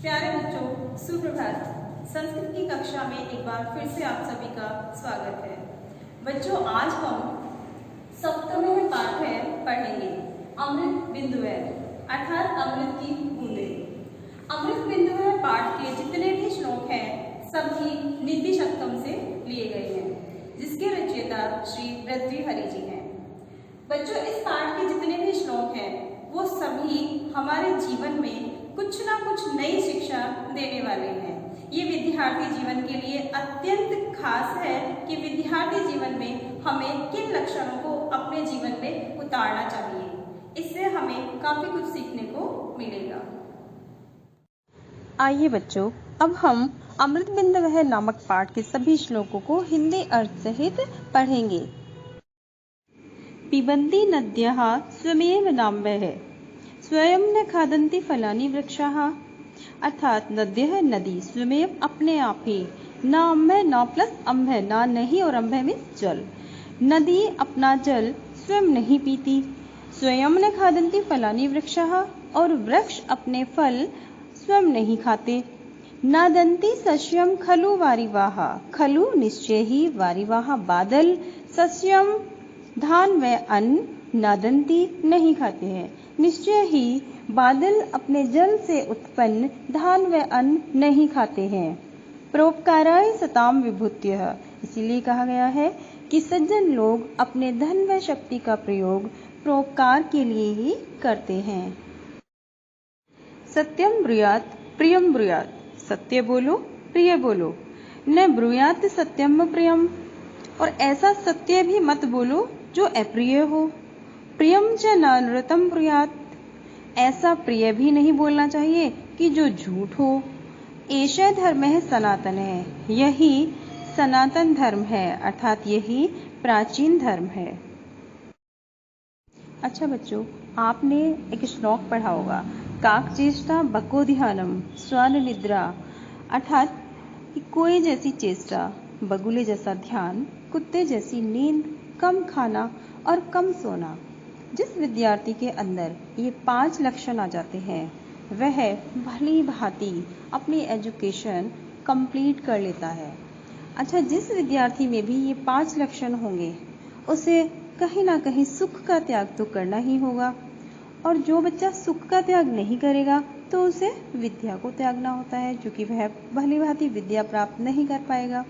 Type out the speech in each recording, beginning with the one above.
प्यारे बच्चों, सुप्रभात। संस्कृत की कक्षा में एक बार फिर से आप सभी का स्वागत है। बच्चों, आज हम सप्तम पाठ पढ़ेंगे अमृत बिंदुएं, अर्थात अमृत की बूंदें। अमृत बिंदुएं पाठ के जितने भी श्लोक हैं सभी नीति शतकम से लिए गए हैं, जिसके रचयिता श्री भर्तृहरि जी हैं। बच्चों, इस पाठ के जितने भी श्लोक हैं वो सभी हमारे जीवन में कुछ ना कुछ नई शिक्षा देने वाले हैं। ये विद्यार्थी जीवन के लिए अत्यंत खास है कि विद्यार्थी जीवन में हमें किन लक्षणों को अपने जीवन में उतारना चाहिए। इससे हमें काफी कुछ सीखने को मिलेगा। आइए बच्चों, अब हम अमृत बिंदवः नामक पाठ के सभी श्लोकों को हिंदी अर्थ सहित पढ़ेंगे। पिबन्ति नद्यः स्वमेव नाम्भः स्वयं न खादन्ति फलानि वृक्षाः। अर्थात नद्यः नदी स्वमेव अपने आप ही, न अम्भ न प्लस अम्भ, ना नहीं और अम्भ में जल। नदी अपना जल स्वयं नहीं पीती। स्वयं न खादन्ति फलानि वृक्षाः, और वृक्ष अपने फल स्वयं नहीं खाते। नादन्ति सस्यम खलु वारिवाः, खलु निश्चय ही, वारिवाः बादल, सस्यम धान व अन्न, नादन्ति नहीं खाते हैं। निश्चय ही बादल अपने जल से उत्पन्न धान व अन्न नहीं खाते हैं। परोपकाराय सताम विभूत्यः, इसीलिए कहा गया है कि सज्जन लोग अपने धन व शक्ति का प्रयोग परोपकार के लिए ही करते हैं। सत्यम ब्रूयात् प्रियम ब्रूयात्, सत्य बोलो प्रिय बोलो। न ब्रूयात् सत्यम प्रियम, और ऐसा सत्य भी मत बोलो जो अप्रिय हो। प्रियम च नानृतम ब्रूयात्, ऐसा प्रिय भी नहीं बोलना चाहिए कि जो झूठ हो। एषा धर्म है सनातन है, यही सनातन धर्म है, अर्थात यही प्राचीन धर्म है। अच्छा बच्चों, आपने एक श्लोक पढ़ा होगा, काकचेष्टा बकोधियानम स्वान निद्रा, अर्थात कोई जैसी चेष्टा, बगुले जैसा ध्यान, कुत्ते जैसी नींद, कम खाना और कम सोना। जिस विद्यार्थी के अंदर ये 5 लक्षण आ जाते हैं वह भली भांति अपनी एजुकेशन कंप्लीट कर लेता है। अच्छा, जिस विद्यार्थी में भी ये 5 लक्षण होंगे उसे कहीं ना कहीं सुख का त्याग तो करना ही होगा, और जो बच्चा सुख का त्याग नहीं करेगा तो उसे विद्या को त्यागना होता है, क्योंकि वह भली भांति विद्या प्राप्त नहीं कर पाएगा।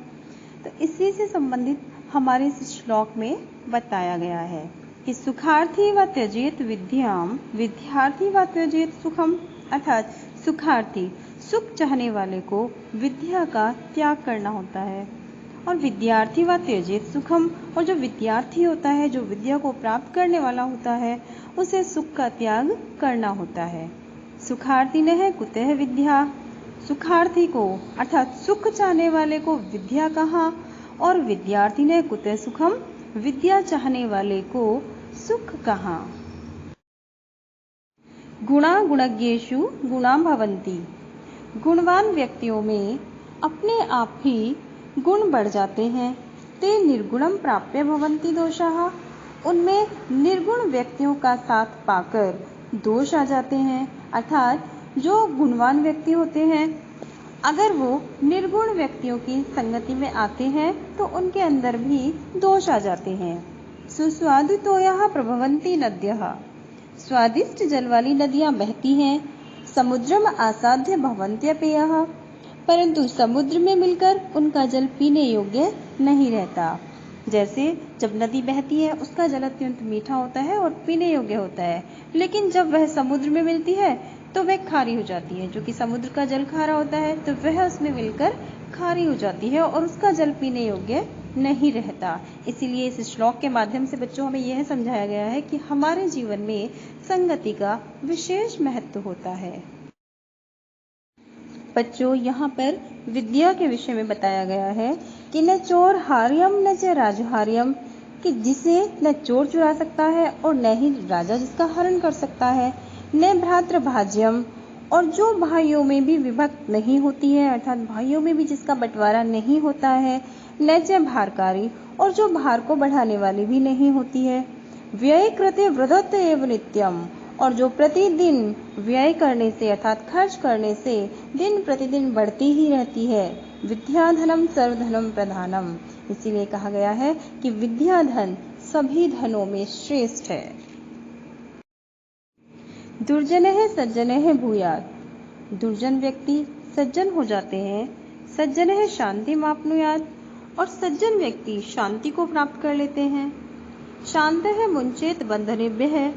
तो इसी से संबंधित हमारे इस श्लोक में बताया गया है कि सुखार्थी व त्यजेत विद्याम विद्यार्थी व त्यजेत सुखम, अर्थात सुखार्थी सुख चाहने वाले को विद्या का त्याग करना होता है, और विद्यार्थी व त्यजेत सुखम, और जो विद्यार्थी होता है, जो विद्या को प्राप्त करने वाला होता है, उसे सुख का त्याग करना होता है। सुखार्थी न है कुतः विद्या, सुखार्थी को अर्थात सुख चाहने वाले को विद्या कहाँ, और विद्यार्थी ने कुतः सुखम, विद्या चाहने वाले को सुख कहाँ। गुणा गुणज्ञेषु गुणा भवन्ति, गुणवान व्यक्तियों में अपने आप ही गुण बढ़ जाते हैं। ते निर्गुणम प्राप्य भवन्ति दोषाः, उनमें निर्गुण व्यक्तियों का साथ पाकर दोष आ जाते हैं। अर्थात जो गुणवान व्यक्ति होते हैं, अगर वो निर्गुण व्यक्तियों की संगति में आते हैं तो उनके अंदर भी दोष आ जाते हैं। सुस्वादुतोयाः प्रभवन्ति नद्यः, स्वादिष्ट जल वाली नदियां बहती हैं। समुद्रम आसाद्य भवन्त्यपेयः, परंतु समुद्र में मिलकर उनका जल पीने योग्य नहीं रहता। जैसे जब नदी बहती है उसका जल अत्यंत मीठा होता है और पीने योग्य होता है, लेकिन जब वह समुद्र में मिलती है तो वह खारी हो जाती है। जो कि समुद्र का जल खारा होता है तो वह उसमें मिलकर खारी हो जाती है और उसका जल पीने योग्य नहीं रहता। इसीलिए इस श्लोक के माध्यम से बच्चों हमें यह समझाया गया है कि हमारे जीवन में संगति का विशेष महत्व होता है। बच्चों, यहाँ पर विद्या के विषय में बताया गया है कि न चोर हार्यम न च राजहार्यम, कि जिसे न चोर चुरा सकता है और न ही राजा जिसका हरण कर सकता है। न भ्रातृ भाज्यम, और जो भाइयों में भी विभक्त नहीं होती है, अर्थात भाइयों में भी जिसका बंटवारा नहीं होता है। न च भारकारी, और जो भार को बढ़ाने वाली भी नहीं होती है। व्यय कृते वृद्धत एव नित्यम, और जो प्रतिदिन व्यय करने से अर्थात खर्च करने से दिन प्रतिदिन बढ़ती ही रहती है। विद्या धनम सर्वधनम प्रधानम, इसीलिए कहा गया है कि विद्या धन सभी धनों में श्रेष्ठ है। दुर्जनः सज्जनः भूयात्, दुर्जन व्यक्ति सज्जन हो जाते हैं। सज्जनः शान्तिमाप्नुयात्, और सज्जन व्यक्ति शांति को प्राप्त कर लेते हैं। शान्तः मुञ्चेत बन्धनेभ्यः,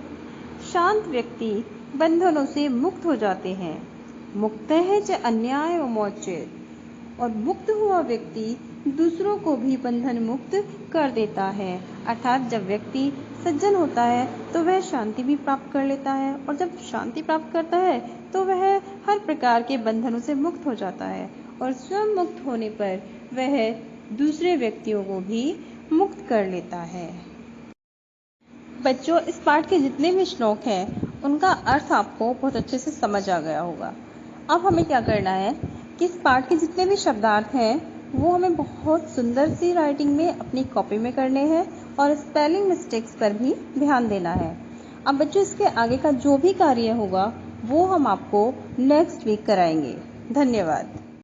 शांत व्यक्ति बंधनों से मुक्त हो जाते हैं। मुक्तः च अन्यायो मोचेत, और मुक्त हुआ व्यक्ति दूसरों को भी बंधन मुक्त कर देता है। अर्थात जब व्यक्ति सज्जन होता है तो वह शांति भी प्राप्त कर लेता है, और जब शांति प्राप्त करता है तो वह हर प्रकार के बंधनों से मुक्त हो जाता है, और स्वयं मुक्त होने पर वह दूसरे व्यक्तियों को भी मुक्त कर लेता है। बच्चों, इस पाठ के जितने भी श्लोक हैं उनका अर्थ आपको बहुत अच्छे से समझ आ गया होगा। अब हमें क्या करना है कि इस पाठ के जितने भी शब्दार्थ हैं वो हमें बहुत सुंदर सी राइटिंग में अपनी कॉपी में करने हैं, और स्पेलिंग मिस्टेक्स पर भी ध्यान देना है। अब बच्चों, इसके आगे का जो भी कार्य होगा वो हम आपको नेक्स्ट वीक कराएंगे। धन्यवाद।